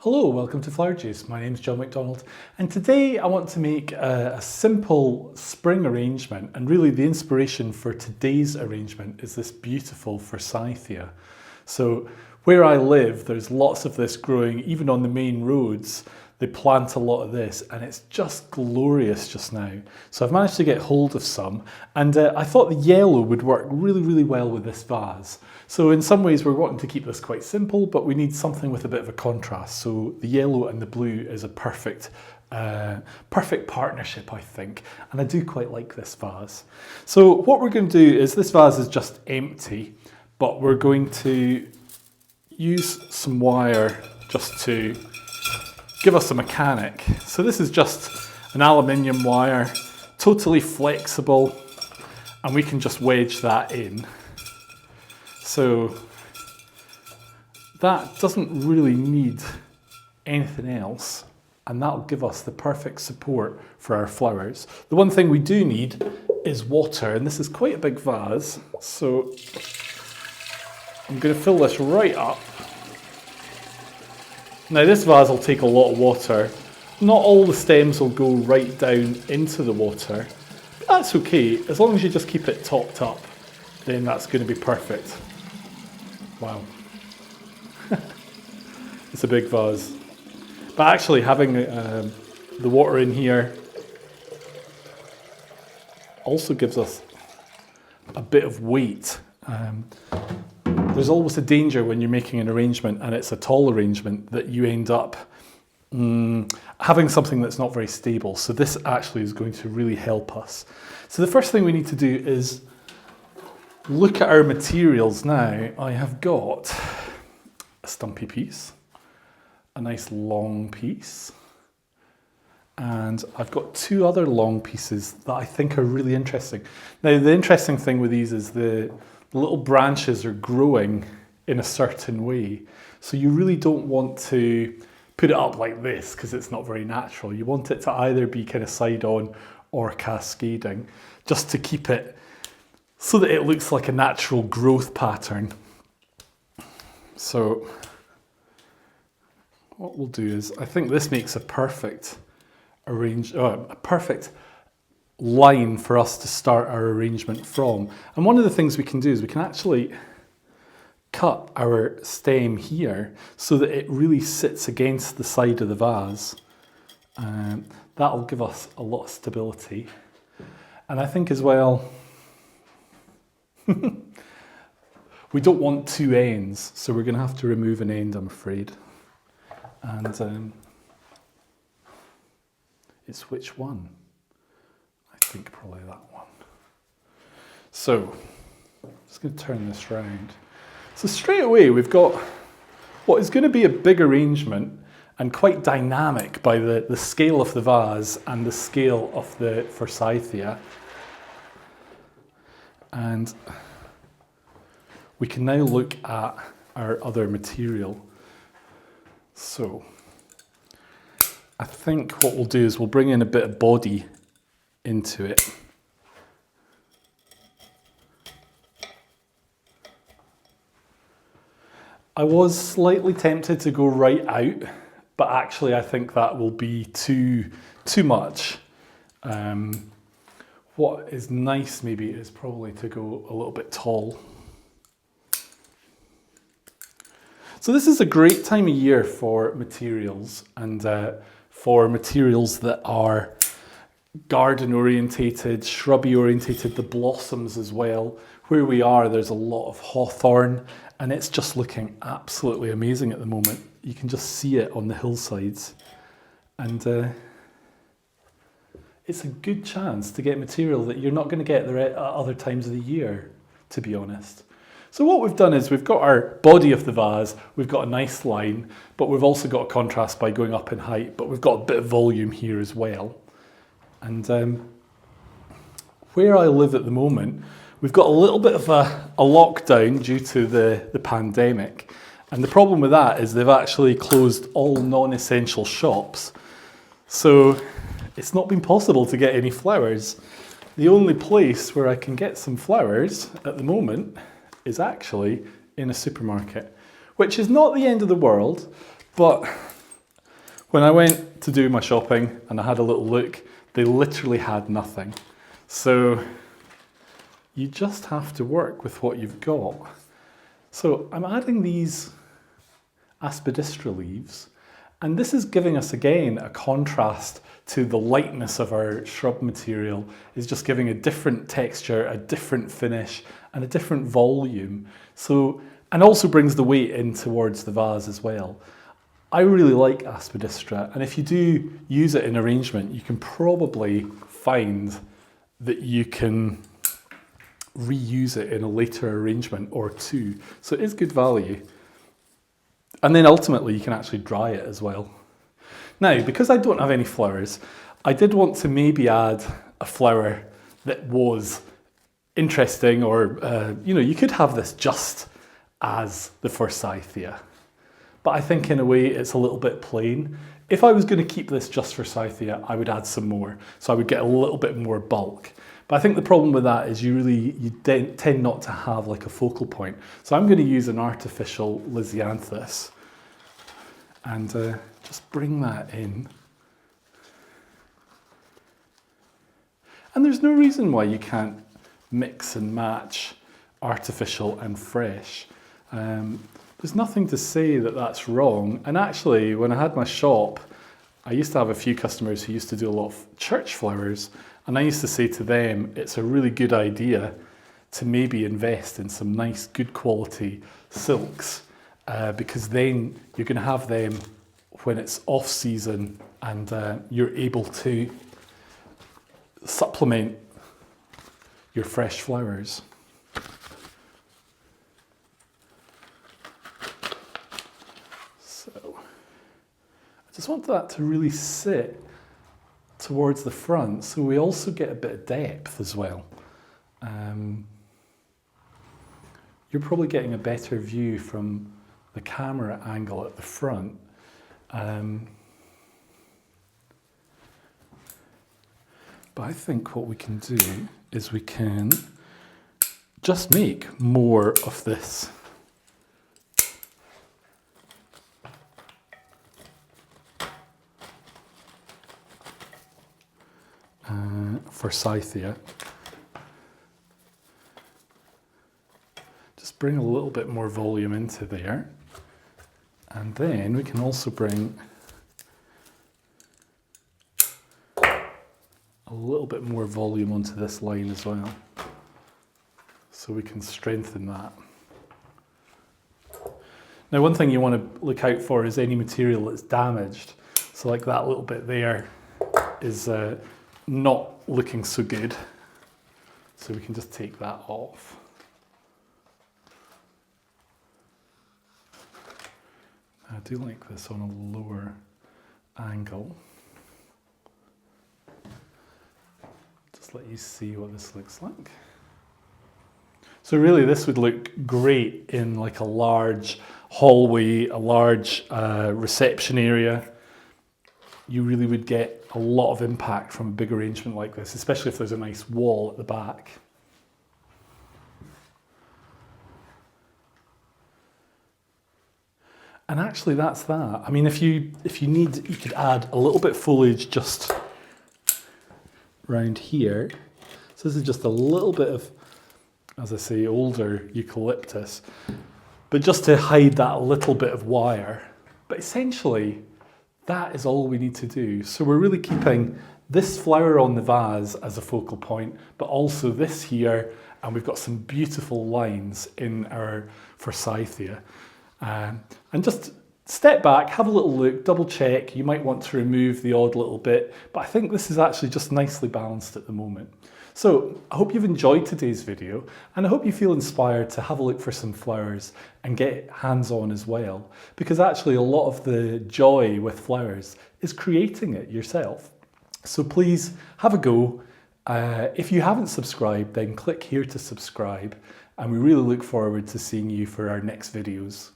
Hello, welcome to Flower Juice. My name is John McDonald, and today I want to make a simple spring arrangement, and really the inspiration for today's arrangement is this beautiful forsythia. So where I live, there's lots of this growing, even on the main roads. They plant a lot of this and it's just glorious just now. So I've managed to get hold of some, and I thought the yellow would work really well with this vase. So in some ways we're wanting to keep this quite simple, but we need something with a bit of a contrast. So the yellow and the blue is a perfect partnership, I think. And I do quite like this vase. So what we're going to do is, this vase is just empty, but we're going to use some wire just to give us a mechanic. So this is just an aluminium wire, totally flexible, and we can just wedge that in. So that doesn't really need anything else, and that'll give us the perfect support for our flowers. The one thing we do need is water, and this is quite a big vase, so I'm going to fill this right up. Now this vase will take a lot of water. Not all the stems will go right down into the water, but that's okay. As long as you just keep it topped up, then that's going to be perfect. Wow. It's a big vase. But actually having the water in here also gives us a bit of weight. There's always a danger when you're making an arrangement and it's a tall arrangement that you end up having something that's not very stable. So this actually is going to really help us. So the first thing we need to do is look at our materials now. I have got a stumpy piece, a nice long piece, and I've got two other long pieces that I think are really interesting. Now the interesting thing with these is the little branches are growing in a certain way. So you really don't want to put it up like this because it's not very natural. You want it to either be kind of side on or cascading, just to keep it so that it looks like a natural growth pattern. So what we'll do is, I think this makes a perfect a perfect line for us to start our arrangement from. And one of the things we can do is we can actually cut our stem here so that it really sits against the side of the vase. That'll give us a lot of stability. And I think as well, we don't want two ends, so we're going to have to remove an end, I'm afraid. And it's which one? I think probably that one. So, I'm just going to turn this round. So straight away we've got what is going to be a big arrangement and quite dynamic by the scale of the vase and the scale of the forsythia. And we can now look at our other material. So I think what we'll do is we'll bring in a bit of body into it. I was slightly tempted to go right out, but actually I think that will be too much. What is nice maybe is probably to go a little bit tall. So this is a great time of year for materials, and for materials that are garden orientated, shrubby orientated, the blossoms as well. Where we are, there's a lot of hawthorn, and it's just looking absolutely amazing at the moment. You can just see it on the hillsides, and it's a good chance to get material that you're not going to get at other times of the year, to be honest. So what we've done is we've got our body of the vase, we've got a nice line, but we've also got a contrast by going up in height, but we've got a bit of volume here as well. And where I live at the moment, we've got a little bit of a lockdown due to the pandemic. And the problem with that is they've actually closed all non-essential shops. So it's not been possible to get any flowers. The only place where I can get some flowers at the moment is actually in a supermarket, which is not the end of the world, but When I went to do my shopping and I had a little look, they literally had nothing. So you just have to work with what you've got. So I'm adding these aspidistra leaves, and this is giving us again a contrast to the lightness of our shrub material. Is just giving a different texture, a different finish, and a different volume. So, and also brings the weight in towards the vase as well. I really like aspidistra, and if you do use it in arrangement, you can probably find that you can reuse it in a later arrangement or two. So it is good value. And then ultimately you can actually dry it as well. Now, because I don't have any flowers, I did want to maybe add a flower that was interesting, or you could have this just as the forsythia. But I think in a way it's a little bit plain. If I was going to keep this just forsythia, I would add some more. So I would get a little bit more bulk. But I think the problem with that is you tend not to have like a focal point. So I'm going to use an artificial lisianthus and just bring that in. And there's no reason why you can't mix and match artificial and fresh. There's nothing to say that that's wrong. And actually, when I had my shop, I used to have a few customers who used to do a lot of church flowers. And I used to say to them, it's a really good idea to maybe invest in some nice, good quality silks, because then you're going to have them when it's off season, and you're able to supplement your fresh flowers. So I just want that to really sit towards the front, so we also get a bit of depth as well. You're probably getting a better view from the camera angle at the front. But I think what we can do is we can just make more of this. Forsythia. Just bring a little bit more volume into there, and then we can also bring a little bit more volume onto this line as well, so we can strengthen that. Now, one thing you want to look out for is any material that's damaged. So like that little bit there is not looking so good, so we can just take that off. I do like this on a lower angle. Just let you see what this looks like. So really this would look great in like a large hallway, a large reception area. You really would get a lot of impact from a big arrangement like this, especially if there's a nice wall at the back. And actually that's that. I mean, if you need, you could add a little bit of foliage just around here. So this is just a little bit of, as I say, older eucalyptus, but just to hide that little bit of wire. But essentially, that is all we need to do. So we're really keeping this flower on the vase as a focal point, but also this here, and we've got some beautiful lines in our forsythia. And just step back, have a little look, double check. You might want to remove the odd little bit, but I think this is actually just nicely balanced at the moment. So I hope you've enjoyed today's video, and I hope you feel inspired to have a look for some flowers and get hands-on as well, because actually a lot of the joy with flowers is creating it yourself. So please have a go. If you haven't subscribed, then click here to subscribe, and we really look forward to seeing you for our next videos.